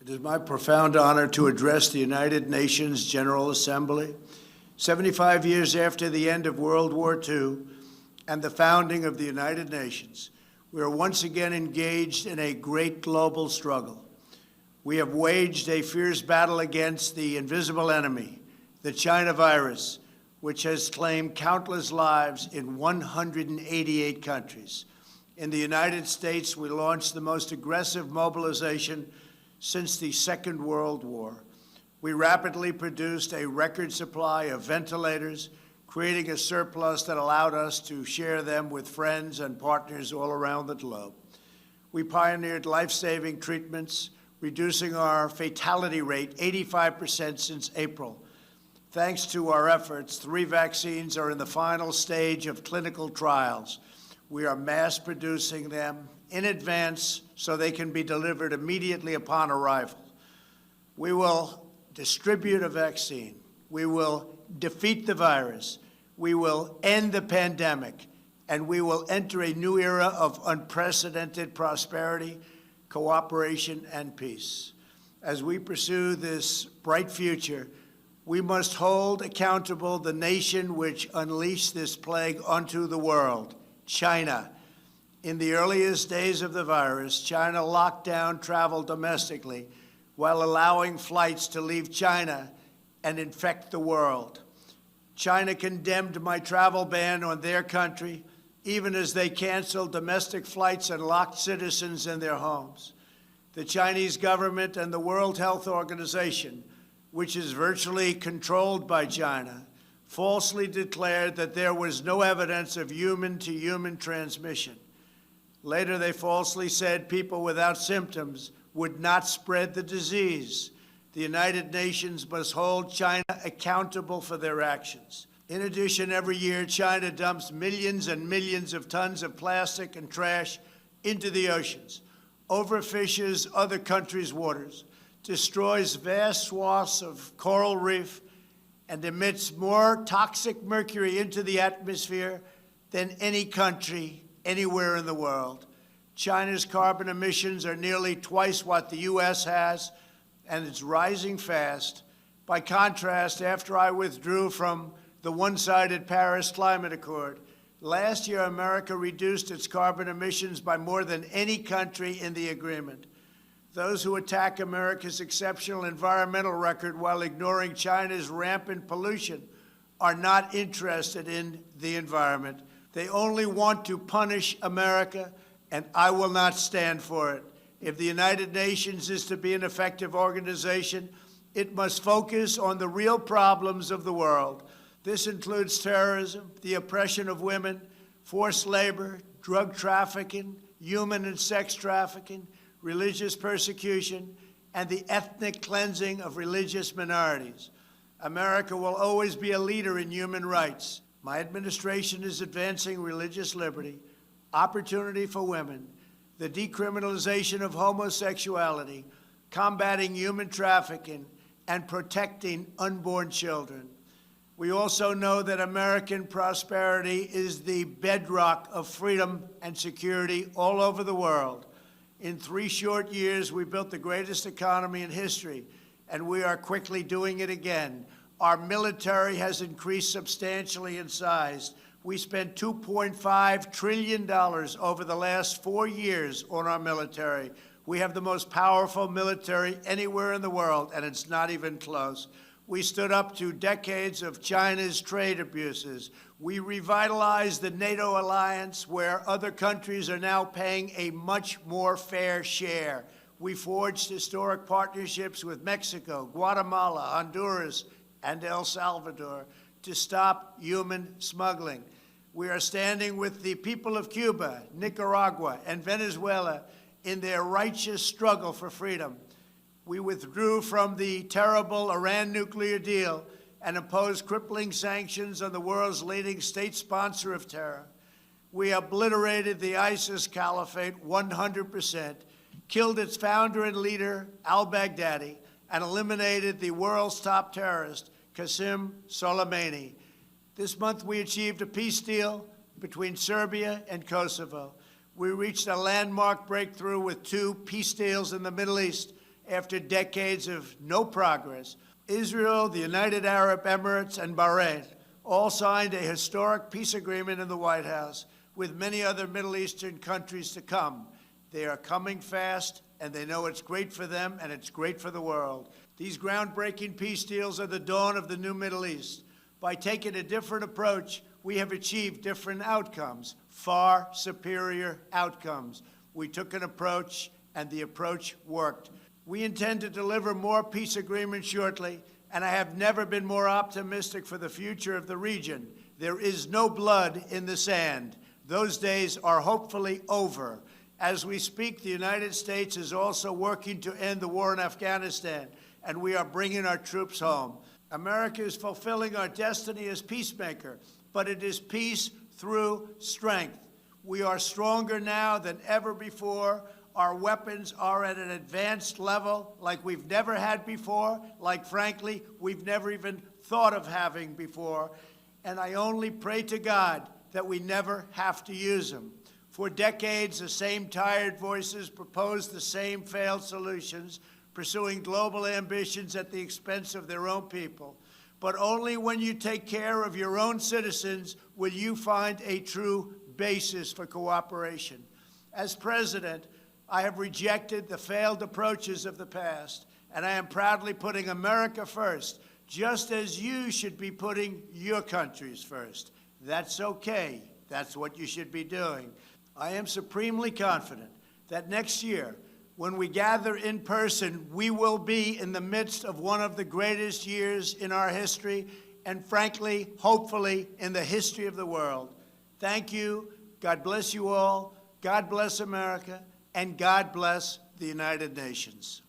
It is my profound honor to address the United Nations General Assembly, 75 years after the end of World War II and the founding of the United Nations. We are once again engaged in a great global struggle. We have waged a fierce battle against the invisible enemy, the China virus, which has claimed countless lives in 188 countries. In the United States, we launched the most aggressive mobilization since the Second World War. We rapidly produced a record supply of ventilators, creating a surplus that allowed us to share them with friends and partners all around the globe. We pioneered life-saving treatments, reducing our fatality rate 85% since April. Thanks to our efforts, 3 vaccines are in the final stage of clinical trials. We are mass producing them in advance so they can be delivered immediately upon arrival. We will distribute a vaccine. We will defeat the virus. We will end the pandemic, and we will enter a new era of unprecedented prosperity, cooperation, and peace. As we pursue this bright future, we must hold accountable the nation which unleashed this plague onto the world, China. In the earliest days of the virus, China locked down travel domestically while allowing flights to leave China and infect the world. China condemned my travel ban on their country, even as they canceled domestic flights and locked citizens in their homes. The Chinese government and the World Health Organization, which is virtually controlled by China, falsely declared that there was no evidence of human-to-human transmission. Later, they falsely said people without symptoms would not spread the disease. The United Nations must hold China accountable for their actions. In addition, every year, China dumps millions and millions of tons of plastic and trash into the oceans, overfishes other countries' waters, destroys vast swaths of coral reef, and emits more toxic mercury into the atmosphere than any country anywhere in the world. China's carbon emissions are nearly twice what the U.S. has, and it's rising fast. By contrast, after I withdrew from the one-sided Paris Climate Accord, last year America reduced its carbon emissions by more than any country in the agreement. Those who attack America's exceptional environmental record while ignoring China's rampant pollution are not interested in the environment. They only want to punish America, and I will not stand for it. If the United Nations is to be an effective organization, it must focus on the real problems of the world. This includes terrorism, the oppression of women, forced labor, drug trafficking, human and sex trafficking, religious persecution, and the ethnic cleansing of religious minorities. America will always be a leader in human rights. My administration is advancing religious liberty, opportunity for women, the decriminalization of homosexuality, combating human trafficking, and protecting unborn children. We also know that American prosperity is the bedrock of freedom and security all over the world. In 3 short years, we built the greatest economy in history, and we are quickly doing it again. Our military has increased substantially in size. We spent $2.5 trillion over the last 4 years on our military. We have the most powerful military anywhere in the world, and it's not even close. We stood up to decades of China's trade abuses. We revitalized the NATO alliance, where other countries are now paying a much more fair share. We forged historic partnerships with Mexico, Guatemala, Honduras, and El Salvador to stop human smuggling. We are standing with the people of Cuba, Nicaragua, and Venezuela in their righteous struggle for freedom. We withdrew from the terrible Iran nuclear deal and imposed crippling sanctions on the world's leading state sponsor of terror. We obliterated the ISIS caliphate 100%, killed its founder and leader, al-Baghdadi, and eliminated the world's top terrorist, Qasem Soleimani. This month, we achieved a peace deal between Serbia and Kosovo. We reached a landmark breakthrough with 2 peace deals in the Middle East, after decades of no progress. Israel, the United Arab Emirates, and Bahrain all signed a historic peace agreement in the White House, with many other Middle Eastern countries to come. They are coming fast, and they know it's great for them and it's great for the world. These groundbreaking peace deals are the dawn of the new Middle East. By taking a different approach, we have achieved different outcomes, far superior outcomes. We took an approach, and the approach worked. We intend to deliver more peace agreements shortly, and I have never been more optimistic for the future of the region. There is no blood in the sand. Those days are hopefully over. As we speak, the United States is also working to end the war in Afghanistan, and we are bringing our troops home. America is fulfilling our destiny as peacemaker, but it is peace through strength. We are stronger now than ever before. Our weapons are at an advanced level like we've never had before, like, frankly, we've never even thought of having before. And I only pray to God that we never have to use them. For decades, the same tired voices proposed the same failed solutions, pursuing global ambitions at the expense of their own people. But only when you take care of your own citizens will you find a true basis for cooperation. As president, I have rejected the failed approaches of the past, and I am proudly putting America first, just as you should be putting your countries first. That's okay. That's what you should be doing. I am supremely confident that next year, when we gather in person, we will be in the midst of one of the greatest years in our history, and frankly, hopefully, in the history of the world. Thank you. God bless you all. God bless America. And God bless the United Nations.